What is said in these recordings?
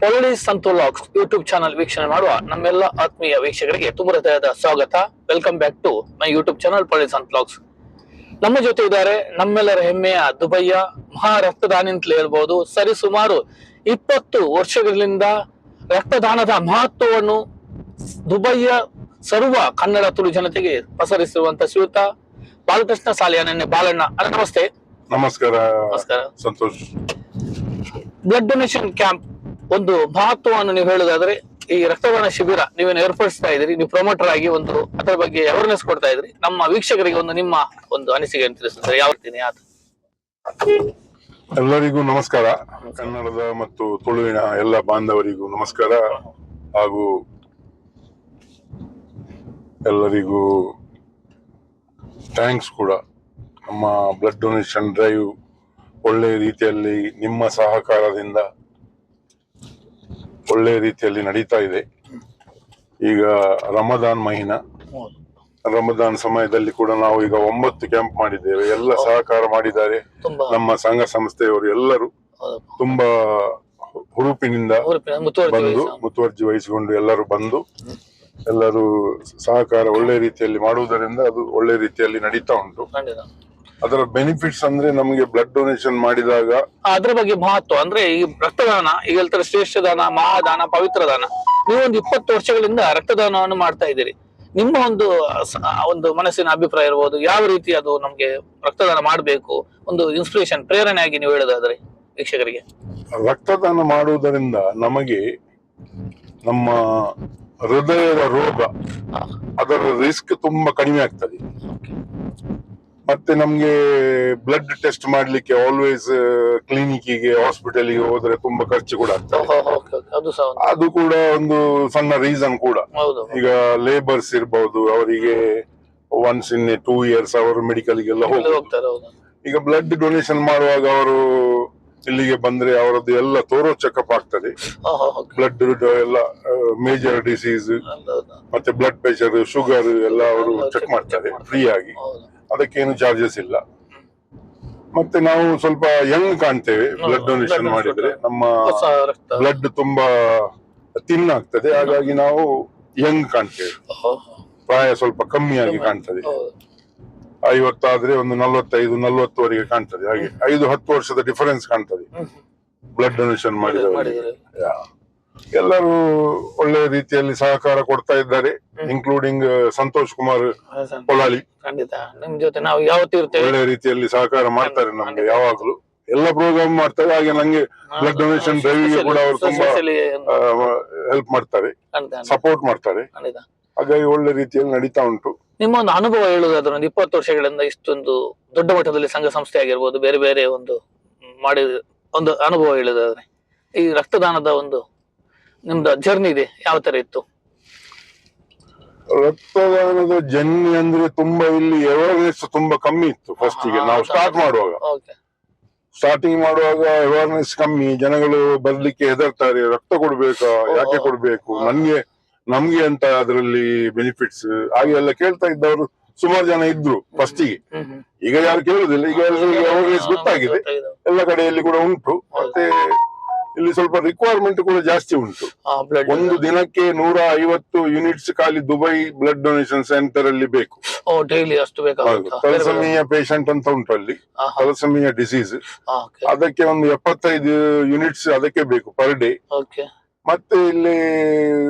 Police ಸಂತೋಲಾಕ್ಸ್ YouTube channel ವೀಕ್ಷಣೆ ಮಾಡುವ ನಮ್ಮೆಲ್ಲ ಆತ್ಮೀಯ ವೀಕ್ಷಕರಿಗೆ ತುಂಬ ಹೃದಯದ ಸ್ವಾಗತ. Welcome back to my YouTube channel police ಸಂತೋಲಾಕ್ಸ್. ನಮ್ಮ ಜೊತೆ ಇದ್ದಾರೆ ನಮ್ಮೆಲ್ಲರ ಹೆಮ್ಮೆಯ ದುಬೈಯ ಮಹಾ ರಕ್ತದಾನಿ ಅಂತಲೇ ಹೇಳ್ಬಹುದು. ಸರಿ ಸುಮಾರು 20 ವರ್ಷಗಳಿಂದ ರಕ್ತದಾನದ ಮಹತ್ವವನ್ನು ದುಬೈಯ ಸರ್ವ ಕನ್ನಡ ತುಳು ಜನತೆಗೆ ಪಸರಿಸಿರುವಂತ ಶ್ರೀಯುತ ಬಾಲಕೃಷ್ಣ ಸಾಲಿಯಾನ ಬಾಲಣ್ಣ. ನಮಸ್ತೆ. ನಮಸ್ಕಾರ. ನಮಸ್ಕಾರ. ಸಂತೋಷ್. ಬ್ಲಡ್ ಡೊನೇಷನ್ ಕ್ಯಾಂಪ್ ಒಂದು ಮಹತ್ವವನ್ನು ನೀವು ಹೇಳುದಾದ್ರೆ, ಈ ರಕ್ತದಾನ ಶಿಬಿರ ನೀವೇನು ಏರ್ಪಡಿಸ್ತಾ ಇದ್ರಿ, ನೀವು ಪ್ರಮೋಟರ್ ಆಗಿ ಒಂದು ಅದರ ಬಗ್ಗೆ ಅವೇರ್ನೆಸ್ ಕೊಡ್ತಾ ಇದ್ರಿ. ನಮ್ಮ ವೀಕ್ಷಕರಿಗೆ ಒಂದು ನಿಮ್ಮ ಒಂದು ಅನಿಸಿಕೆ ತಿಳಿಸಿದ್ರೆ ಯಾವ ರೀತಿ ಎಲ್ಲರಿಗೂ ನಮಸ್ಕಾರ. ಕನ್ನಡದ ಮತ್ತು ತುಳುವಿನ ಎಲ್ಲ ಬಾಂಧವರಿಗೂ ನಮಸ್ಕಾರ. ಹಾಗೂ ಎಲ್ಲರಿಗೂ ಥ್ಯಾಂಕ್ಸ್ ಕೂಡ. ನಮ್ಮ ಬ್ಲಡ್ ಡೊನೇಷನ್ ಡ್ರೈವ್ ಒಳ್ಳೆ ರೀತಿಯಲ್ಲಿ ನಿಮ್ಮ ಸಹಕಾರದಿಂದ ಒಳ್ಳೆ ರೀತಿಯಲ್ಲಿ ನಡೀತಾ ಇದೆ. ಈಗ ರಮದಾನ್ ಮಹಿನಾ, ರಮದಾನ್ ಸಮಯದಲ್ಲಿ ಕೂಡ ನಾವು ಈಗ 9 ಕ್ಯಾಂಪ್ ಮಾಡಿದ್ದೇವೆ. ಎಲ್ಲ ಸಹಕಾರ ಮಾಡಿದ್ದಾರೆ. ನಮ್ಮ ಸಂಘ ಸಂಸ್ಥೆಯವರು ಎಲ್ಲರೂ ತುಂಬಾ ಹುರುಪಿನಿಂದ ಬಂದು ಮುತುವರ್ಜಿ ವಹಿಸಿಕೊಂಡು ಎಲ್ಲರೂ ಬಂದು ಎಲ್ಲರೂ ಸಹಕಾರ ಒಳ್ಳೆ ರೀತಿಯಲ್ಲಿ ಮಾಡುವುದರಿಂದ ಅದು ಒಳ್ಳೆ ರೀತಿಯಲ್ಲಿ ನಡೀತಾ ಉಂಟು. ಅದರ ಬೆನಿಫಿಟ್ಸ್ ಅಂದ್ರೆ ನಮಗೆ ಬ್ಲಡ್ ಡೊನೇಷನ್ ಮಾಡಿದಾಗ ಅದ್ರ ಬಗ್ಗೆ ಮಹತ್ವ ಅಂದ್ರೆ ಈ ರಕ್ತದಾನ ಈಗ ಹೇಳ್ತಾರೆ ಶ್ರೇಷ್ಠ ದಾನ, ಮಹಾದಾನ, ಪವಿತ್ರ ದಾನ. ನೀವೊಂದು 20 ವರ್ಷಗಳಿಂದ ರಕ್ತದಾನವನ್ನು ಮಾಡ್ತಾ ಇದ್ದೀರಿ. ನಿಮ್ಮ ಒಂದು ಮನಸ್ಸಿನ ಅಭಿಪ್ರಾಯ ಇರ್ಬೋದು, ಯಾವ ರೀತಿ ಅದು ನಮ್ಗೆ ರಕ್ತದಾನ ಮಾಡಬೇಕು, ಒಂದು ಇನ್ಸ್ಪಿರೇಷನ್ ಪ್ರೇರಣೆಯಾಗಿ ನೀವು ಹೇಳೋದಾದ್ರೆ ವೀಕ್ಷಕರಿಗೆ. ರಕ್ತದಾನ ಮಾಡುವುದರಿಂದ ನಮಗೆ ನಮ್ಮ ಹೃದಯದ ರೋಗ ಅದರ ರಿಸ್ಕ್ ತುಂಬಾ ಕಡಿಮೆ ಆಗ್ತದೆ. ಮತ್ತೆ ನಮ್ಗೆ ಬ್ಲಡ್ ಟೆಸ್ಟ್ ಮಾಡ್ಲಿಕ್ಕೆ ಆಲ್ವೇಸ್ ಕ್ಲಿನಿಕ್ಗೆ ಹಾಸ್ಪಿಟಲ್ಗೆ ಹೋದ್ರೆ ತುಂಬಾ ಖರ್ಚು ಕೂಡ ಆಗ್ತದೆ. ಅದು ಕೂಡ ಒಂದು ಸಣ್ಣ ರೀಸನ್ ಕೂಡ. ಈಗ ಲೇಬರ್ಸ್ ಇರ್ಬಹುದು, ಅವರಿಗೆ ಒನ್ಸ್ ಇನ್ 2 years ಅವರು ಮೆಡಿಕಲ್ಗೆಲ್ಲ ಹೋಗ್ತಾರೆ. ಈಗ ಬ್ಲಡ್ ಡೊನೇಷನ್ ಮಾಡುವಾಗ ಅವರು ಇಲ್ಲಿಗೆ ಬಂದ್ರೆ ಅವರದ್ದು ಎಲ್ಲ ತೋರೋ ಚೆಕಪ್ ಆಗ್ತದೆ. ಬ್ಲಡ್ ಎಲ್ಲ ಮೇಜರ್ ಡಿಸೀಸ್ ಮತ್ತೆ ಬ್ಲಡ್ ಪ್ರೆಷರ್, ಶುಗರ್ ಎಲ್ಲ ಅವರು ಚೆಕ್ ಮಾಡ್ತಾರೆ ಫ್ರೀ ಆಗಿ. ಅದಕ್ಕೇನು ಚಾರ್ಜಸ್ ಇಲ್ಲ. ಮತ್ತೆ ನಾವು ಸ್ವಲ್ಪ ಯಂಗ್ ಕಾಣ್ತೇವೆ ಬ್ಲಡ್ ಡೊನೇಷನ್ ಮಾಡಿದ್ರೆ. ನಮ್ಮ ಬ್ಲಡ್ ತುಂಬಾ ತಿನ್ ಆಗ್ತದೆ, ಹಾಗಾಗಿ ನಾವು ಯಂಗ್ ಕಾಣ್ತೇವೆ. ಪ್ರಾಯ ಸ್ವಲ್ಪ ಕಮ್ಮಿಯಾಗಿ ಕಾಣ್ತದೆ. 50 ಆದ್ರೆ ಒಂದು 45-40ವರೆಗೆ ಕಾಣ್ತದೆ. ಹಾಗೆ 5-10 ವರ್ಷದ ಡಿಫರೆನ್ಸ್ ಕಾಣ್ತದೆ ಬ್ಲಡ್ ಡೊನೇಷನ್ ಮಾಡಿದವರಿಗೆ. ಎಲ್ಲರೂ ಒಳ್ಳೆ ರೀತಿಯಲ್ಲಿ ಸಹಕಾರ ಕೊಡ್ತಾ ಇದ್ದಾರೆ, ಇನ್ಕ್ಲೂಡಿಂಗ್ ಸಂತೋಷ್ ಕುಮಾರ್ ಪೊಲಾಳಿ. ನಿಮ್ ಜೊತೆ ನಾವು ಯಾವತ್ತೂ ಇರ್ತೇವೆ. ಒಳ್ಳೆ ರೀತಿಯಲ್ಲಿ ಸಹಕಾರ ಮಾಡ್ತಾರೆ ನಮ್ಗೆ, ಯಾವಾಗ್ಲೂ ಎಲ್ಲ ಪ್ರೋಗ್ರಾಮ್ ಮಾಡ್ತಾರೆ. ಹಾಗೆ ನಂಗೆ ಬ್ಲಡ್ ಡೊನೇಷನ್ ಡ್ರೈವಿಗೆ ಕೂಡ ಅವರು ತುಂಬಾ ಹೆಲ್ಪ್ ಮಾಡ್ತಾರೆ, ಸಪೋರ್ಟ್ ಮಾಡ್ತಾರೆ. ಹಾಗಾಗಿ ಒಳ್ಳೆ ರೀತಿಯಲ್ಲಿ ನಡೀತಾ ಉಂಟು. ನಿಮ್ಮ ಒಂದು ಅನುಭವ ಹೇಳುವುದಾದ್ರೆ, ಒಂದು 20 ವರ್ಷಗಳಿಂದ ಇಷ್ಟೊಂದು ದೊಡ್ಡ ಮಟ್ಟದಲ್ಲಿ ಸಂಘ ಸಂಸ್ಥೆ ಆಗಿರ್ಬೋದು, ಬೇರೆ ಬೇರೆ ಒಂದು ಮಾಡಿದ ಒಂದು ಅನುಭವ ಹೇಳುವುದಾದ್ರೆ, ಈ ರಕ್ತದಾನದ ಒಂದು ನಿಮ್ದು ಜರ್ನಿ ಇದೆ, ಯಾವ ತರ ಇತ್ತು? ರಕ್ತದಾನದ ಜರ್ನಿ ಅಂದ್ರೆ ತುಂಬಾ ಇಲ್ಲಿ ಅವೇರ್ನೆಸ್ ತುಂಬಾ ಕಮ್ಮಿ ಇತ್ತು. ಫಸ್ಟ್ ಗೆ ನಾವು ಸ್ಟಾರ್ಟಿಂಗ್ ಮಾಡುವಾಗ ಅವೇರ್ನೆಸ್ ಕಮ್ಮಿ. ಜನಗಳು ಬರ್ಲಿಕ್ಕೆ ಹೆದರ್ತಾರೆ. ರಕ್ತ ಕೊಡ್ಬೇಕಾ, ಯಾಕೆ ಕೊಡ್ಬೇಕು, ನಮ್ಗೆ ಅಂತ ಅದರಲ್ಲಿ ಬೆನಿಫಿಟ್ಸ್ ಹಾಗೆ ಎಲ್ಲ ಕೇಳ್ತಾ ಇದ್ದವರು ಸುಮಾರು ಜನ ಇದ್ರು ಫಸ್ಟಿಗೆ. ಈಗ ಯಾರು ಕೇಳುದಿಲ್ಲ. ಈಗ ಅವೇರ್ನೆಸ್ ಗೊತ್ತಾಗಿದೆ, ಎಲ್ಲ ಕಡೆಯಲ್ಲಿ ಕೂಡ ಉಂಟು. ಮತ್ತೆ ಇಲ್ಲಿ ಸ್ವಲ್ಪ ರಿಕ್ವೈರ್ಮೆಂಟ್ ಕೂಡ ಜಾಸ್ತಿ ಉಂಟು. ಒಂದು ದಿನಕ್ಕೆ 150 ಯೂನಿಟ್ಸ್ ಖಾಲಿ ದುಬೈ ಬ್ಲಡ್ ಡೊನೇಷನ್ ಸೆಂಟರ್ ಅಲ್ಲಿ ಬೇಕು. ತಲಸಮಿಯ ಪೇಷಂಟ್ ಅಂತ ಉಂಟು ಅಲ್ಲಿ, ತಲಸಮಿಯ ಡಿಸೀಸ್. ಅದಕ್ಕೆ ಒಂದು 75 ಯೂನಿಟ್ಸ್ ಅದಕ್ಕೆ ಬೇಕು ಪರ್ ಡೇ. ಮತ್ತೆ ಇಲ್ಲಿ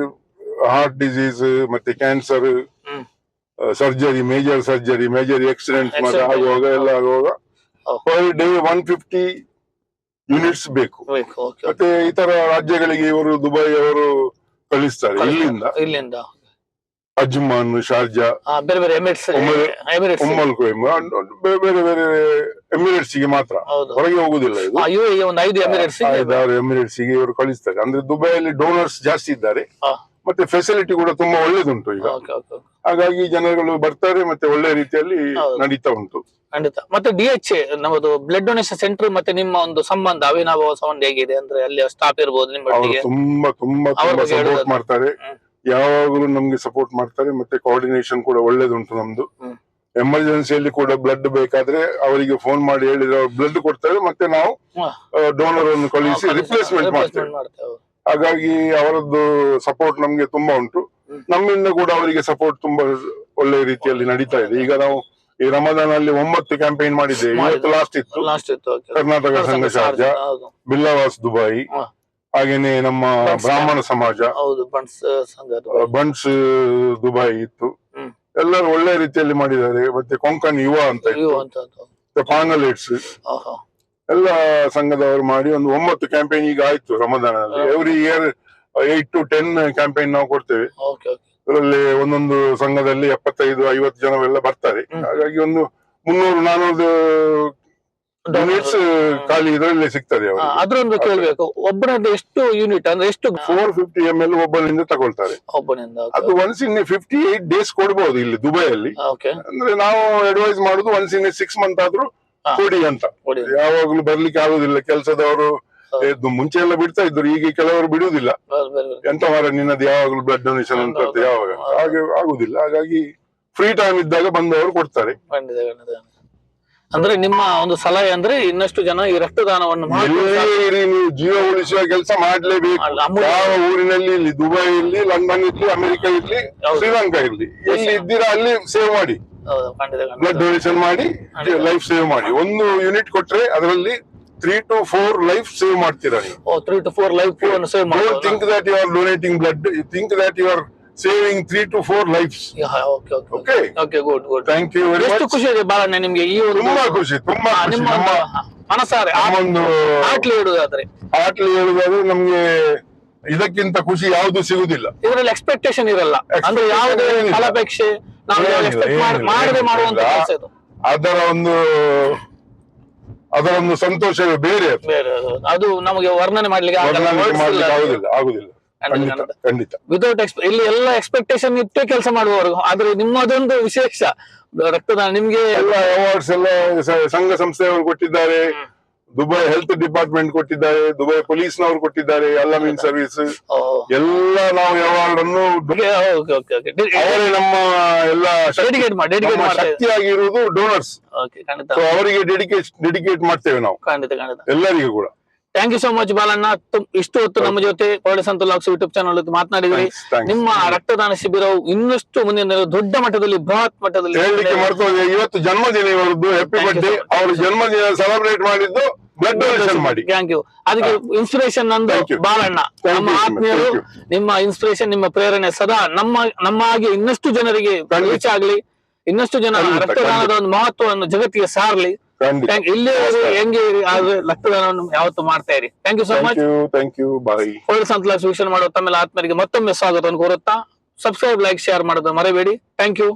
ಹಾರ್ಟ್ ಡಿಸೀಸ್ ಮತ್ತೆ ಕ್ಯಾನ್ಸರ್, ಸರ್ಜರಿ, ಮೇಜರ್ ಆಕ್ಸಿಡೆಂಟ್ ಆಗುವಾಗ ಎಲ್ಲ ಆಗುವಾಗ ಪರ್ ಡೇ 150 ಯೂನಿಟ್ಸ್ ಬೇಕು. ಮತ್ತೆ ಇತರ ರಾಜ್ಯಗಳಿಗೆ ಇವರು ದುಬೈ ಅವರು ಕಳಿಸ್ತಾರೆ ಇಲ್ಲಿಂದ ಅಜ್ಮಾನ್, ಶಾರ್ಜಾ, ಬೇರೆ ಬೇರೆ ಎಮಿರೇಟ್ಸ್ ಗೆ ಮಾತ್ರ, ಹೊರಗೆ ಹೋಗುದಿಲ್ಲ. ಇದು 5-6 ಎಮಿರೇಟ್ಸ್ ಗೆ ಇವರು ಕಳಿಸ್ತಾರೆ. ಅಂದ್ರೆ ದುಬೈಯಲ್ಲಿ ಡೋನರ್ಸ್ ಜಾಸ್ತಿ ಇದ್ದಾರೆ, ಮತ್ತೆ ಫೆಸಿಲಿಟಿ ಕೂಡ ತುಂಬಾ ಒಳ್ಳೇದುಂಟು ಈಗ. ಹಾಗಾಗಿ ಜನಗಳು ಬರ್ತಾರೆ, ಮತ್ತೆ ಒಳ್ಳೆ ರೀತಿಯಲ್ಲಿ ನಡೀತಾ ಉಂಟು. ಖಂಡಿತ. ಮತ್ತೆ DHA ನಮ್ಮದು ಬ್ಲಡ್ ಡೊನೇಷನ್ ಸೆಂಟರ್ ಮತ್ತೆ ನಿಮ್ಮ ಒಂದು ಸಂಬಂಧ, ಅವಿನಾಭಾವ ಸಂಬಂಧ ಹೇಗಿದೆ ಅಂದ್ರೆ ಅಲ್ಲಿ ಸ್ಟಾಫ್ ಇರ್ಬೋದು ನಿಮ್ಮೊಟ್ಟಿಗೆ? ತುಂಬಾ ತುಂಬಾ ತುಂಬಾ ಸಪೋರ್ಟ್ ಮಾಡ್ತಾರೆ, ಯಾವಾಗಲೂ ನಮ್ಗೆ ಸಪೋರ್ಟ್ ಮಾಡ್ತಾರೆ. ಮತ್ತೆ ಕೋಆರ್ಡಿನೇಷನ್ ಕೂಡ ಒಳ್ಳೇದುಂಟು ನಮ್ದು. ಎಮರ್ಜೆನ್ಸಿಯಲ್ಲಿ ಕೂಡ ಬ್ಲಡ್ ಬೇಕಾದ್ರೆ ಅವರಿಗೆ ಫೋನ್ ಮಾಡಿ ಹೇಳಿದ್ರೆ ಅವ್ರು ಬ್ಲಡ್ ಕೊಡ್ತಾರೆ. ಮತ್ತೆ ನಾವು ಡೋನರ್ ಅನ್ನು ಕಳುಹಿಸಿ ರಿಪ್ಲೇಸ್ಮೆಂಟ್ ಮಾಡ್ತೇವೆ. ಹಾಗಾಗಿ ಅವರದ್ದು ಸಪೋರ್ಟ್ ನಮ್ಗೆ ತುಂಬಾ ಉಂಟು. ನಮ್ಮಿಂದ ಕೂಡ ಅವರಿಗೆ ಸಪೋರ್ಟ್ ತುಂಬಾ ಒಳ್ಳೆ ರೀತಿಯಲ್ಲಿ ನಡೀತಾ ಇದೆ. ಈಗ ನಾವು ಈ ರಮದಾನ್ ಅಲ್ಲಿ 9 ಕ್ಯಾಂಪೇನ್ ಮಾಡಿದ್ದೇವೆ. ಇವತ್ತು ಲಾಸ್ಟ್ ಇತ್ತು. ಕರ್ನಾಟಕ ಸಂಘ ಶಾರ್ಜಾ, ಬಿಲ್ಲವಾಸ್ ದುಬೈ, ಹಾಗೇನೆ ನಮ್ಮ ಬ್ರಾಹ್ಮಣ ಸಮಾಜ, ಬನ್ಸ್ ದುಬೈ ಇತ್ತು. ಎಲ್ಲರೂ ಒಳ್ಳೆ ರೀತಿಯಲ್ಲಿ ಮಾಡಿದ್ದಾರೆ. ಮತ್ತೆ ಕೊಂಕಣ್ ಯುವ ಅಂತ ಇತ್ತು, ಪಾಂಗಲೇಟ್ಸ್ ಎಲ್ಲ ಸಂಘದವರು ಮಾಡಿ ಒಂದು 9 ಕ್ಯಾಂಪೇನ್ ಈಗ ಆಯ್ತು ರಮದಾನ್ ಅಲ್ಲಿ. ಎವ್ರಿ ಇಯರ್ 8 to 10 ಕ್ಯಾಂಪೇನ್ ನಾವು ಕೊಡ್ತೇವೆ. ಅದರಲ್ಲಿ ಒಂದೊಂದು ಸಂಘದಲ್ಲಿ 75-50 ಜನವೆಲ್ಲ ಬರ್ತಾರೆ. ಹಾಗಾಗಿ ಒಂದು 300-400 ಯೂನಿಟ್ಸ್ ಖಾಲಿ ಇದರಲ್ಲಿ ಸಿಗ್ತದೆ. ಅದ್ರೊಂದು ಕೇಳ್ಬೇಕು, ಒಬ್ಬನದ್ದು ಎಷ್ಟು ಯೂನಿಟ್ ಅಂದ್ರೆ ಎಷ್ಟು? 450 ml ಒಬ್ಬನಿಂದ ತಗೊಳ್ತಾರೆ. ಅದು ಒನ್ಸ್ ಇನ್ 58 days ಕೊಡ್ಬೋದು ಇಲ್ಲಿ ದುಬೈಯಲ್ಲಿ. ಅಂದ್ರೆ ನಾವು ಅಡ್ವೈಸ್ ಮಾಡುದು ಒನ್ಸ್ ಇನ್ 6 month ಆದ್ರೂ ಕೊಡಿ ಅಂತ. ಯಾವಾಗ್ಲೂ ಬರ್ಲಿಕ್ಕೆ ಆಗುದಿಲ್ಲ, ಕೆಲಸದವರು ಮುಂಚೆ ಎಲ್ಲ ಬಿಡ್ತಾ ಇದ್ರು, ಈಗ ಕೆಲವರು ಬಿಡುವುದಿಲ್ಲ. ಎಂತ ಮಾರ ನಿನ್ನದು ಯಾವಾಗ್ಲೂ ಬ್ಲಡ್ ಡೊನೇಷನ್ ಅಂತ ಯಾವಾಗ ಹಾಗೆ ಆಗುದಿಲ್ಲ. ಹಾಗಾಗಿ ಫ್ರೀ ಟೈಮ್ ಇದ್ದಾಗ ಬಂದವರು ಕೊಡ್ತಾರೆ. ಅಂದ್ರೆ ನಿಮ್ಮ ಒಂದು ಸಲಹೆ ಅಂದ್ರೆ ಇನ್ನಷ್ಟು ಜನ ಈ ರಕ್ತದಾನವನ್ನು ನೀವು ಜೀವ ಉಳಿಸುವ ಕೆಲಸ ಮಾಡ್ಲೇಬೇಕು. ಯಾವ ಊರಿನಲ್ಲಿ ಇರ್ಲಿ, ದುಬೈ ಇರ್ಲಿ, ಲಂಡನ್ ಇರ್ಲಿ, ಅಮೆರಿಕ ಇರ್ಲಿ, ಶ್ರೀಲಂಕಾ ಇರ್ಲಿ, ಎಲ್ಲಿ ಇದ್ದೀರಾ ಅಲ್ಲಿ ಸೇವ್ ಮಾಡಿ, ಬ್ಲಡ್ ಡೊನೇಷನ್ ಮಾಡಿ, ಲೈಫ್ ಸೇವ್ ಮಾಡಿ. ಒಂದು ಯೂನಿಟ್ ಕೊಟ್ರೆ ಅದರಲ್ಲಿ 3 to 4 ಲೈಫ್ ಸೇವ್ ಮಾಡ್ತೀರಾ ನೀವು. 3 to 4 ಲೈಫ್ ಸೇವ್ ಮಾಡಿ. Don't think that you are donating blood. You think that you are saving 3 to 4 lives. Okay, good. Thank you very much. ಎಷ್ಟು ಖುಷಿ ಇದೆ ಬಾಳಣ್ಣ ನಿಮ್ಗೆ ಈ ಒಂದು? ತುಂಬಾ ಖುಷಿ. ನಿಮ್ಮ ಮನಸಾರೆ ಆಟ್ಲಿ ಹೇಳುದಾದ್ರೆ ನಮ್ಗೆ ಇದಕ್ಕಿಂತ ಖುಷಿ ಯಾವುದು ಸಿಗುದಿಲ್ಲ. ಇದರಲ್ಲಿ ಎಕ್ಸ್ಪೆಕ್ಟೇಷನ್ ಇರಲ್ಲ, ಅಂದ್ರೆ ಯಾವುದೇ ಫಲಾಪೇಕ್ಷೆ ಮಾಡದೆ ಮಾಡುವಂತ ಕೆಲಸ ಇದು. ಅದರ ಒಂದು ಸಂತೋಷವೇ ಬೇರೆ. ಅದು ನಮಗೆ ವರ್ಣನೆ ಮಾಡ್ಲಿಕ್ಕೆ ಆಗುದಿಲ್ಲ. ಖಂಡಿತ. ವಿತೌಟ್ ಇಲ್ಲಿ ಎಲ್ಲ ಎಕ್ಸ್ಪೆಕ್ಟೇಷನ್ ಇಟ್ಟೇ ಕೆಲಸ ಮಾಡುವವರು. ಆದ್ರೆ ನಿಮ್ಮದೊಂದು ವಿಶೇಷ ರಕ್ತದಾನ. ನಿಮ್ಗೆ ಎಲ್ಲ ಅವಾರ್ಡ್ಸ್ ಎಲ್ಲ ಸಂಘ ಸಂಸ್ಥೆಯವರು ಕೊಟ್ಟಿದ್ದಾರೆ, ದುಬೈ ಹೆಲ್ತ್ ಡಿಪಾರ್ಟ್ಮೆಂಟ್ ಕೊಟ್ಟಿದ್ದಾರೆ, ದುಬೈ ಪೊಲೀಸ್ನವರು ಕೊಟ್ಟಿದ್ದಾರೆ, ಅಲ್ಲಾಮಿನ್ ಸರ್ವಿಸ್ ಎಲ್ಲ. ನಾವು ಅವಾರ್ಡ್ ಅನ್ನು ಅವರೇ ನಮ್ಮ ಎಲ್ಲ ಶಕ್ತಿಯಾಗಿರುವುದು ಡೋನರ್ಸ್. ಅವರಿಗೆ ಡೆಡಿಕೇಟ್ ಮಾಡ್ತೇವೆ ನಾವು ಎಲ್ಲರಿಗೂ ಕೂಡ. Thank you so much Balanna. ಇಷ್ಟು ಹೊತ್ತು ನಮ್ಮ ಜೊತೆ ಪೊಲಿಸನ್ ಲಾಕ್ಸ್ ಯೂಟ್ಯೂಬ್ ಚಾನಲ್ ಮಾತನಾಡಿದ್ರಿ. ನಿಮ್ಮ ರಕ್ತದಾನ ಶಿಬಿರವು ಇನ್ನಷ್ಟು ಮುಂದಿನ ದೊಡ್ಡ ಮಟ್ಟದಲ್ಲಿ, ಬೃಹತ್ ಮಟ್ಟದಲ್ಲಿ ಹೇಳಲಿಕ್ಕೆ ಮರ್ತೋದೆ. ಇವತ್ತು ಜನ್ಮದಿನ ಇವರದ್ದು, ಹ್ಯಾಪಿ ಬರ್ಡೇ. ಅವ್ರ ಜನ್ಮದಿನ ಸೆಲೆಬ್ರೇಟ್ ಮಾಡಿದ್ದು ಬ್ಲಡ್ ಡೊನೇಷನ್ ಮಾಡಿ. Thank you. ಅದಕ್ಕೆ ಇನ್ಸ್ಪಿರೇಷನ್ ನಂದು ಬಾಲಣ್ಣ. ನಮ್ಮ ಆತ್ಮೀಯರು, ನಿಮ್ಮ ಇನ್ಸ್ಪಿರೇಷನ್, ನಿಮ್ಮ ಪ್ರೇರಣೆ ಸದಾ ನಮ್ಮ ಹಾಗೆ ಇನ್ನಷ್ಟು ಜನರಿಗೆ ರೀಚ್ ಆಗ್ಲಿ, ಇನ್ನಷ್ಟು ಜನ ರಕ್ತದಾನದ ಒಂದು ಮಹತ್ವವನ್ನು ಜಗತ್ತಿಗೆ ಸಾರ್ಲಿ. ಇಲ್ಲಿವರೆಗೂ ಹೆಂಗೆ ಆದ್ರೆ ರಕ್ತದಾನವನ್ನು ಯಾವತ್ತು ಮಾಡ್ತಾ ಇರಿ. Thank you so much. ಪೊಲಿಸನ್ ಲಾಕ್ಸ್ ವೀಕ್ಷಣೆ ಮಾಡುವ ತಮ್ಮೆಲ್ಲ ಆತ್ಮರಿಗೆ ಮತ್ತೊಮ್ಮೆ ಸ್ವಾಗತವನ್ನು ಕೋರುತ್ತಾ ಸಬ್ಸ್ಕ್ರೈಬ್, ಲೈಕ್, ಶೇರ್ ಮಾಡೋದು ಮರೆಯಬೇಡಿ. Thank you.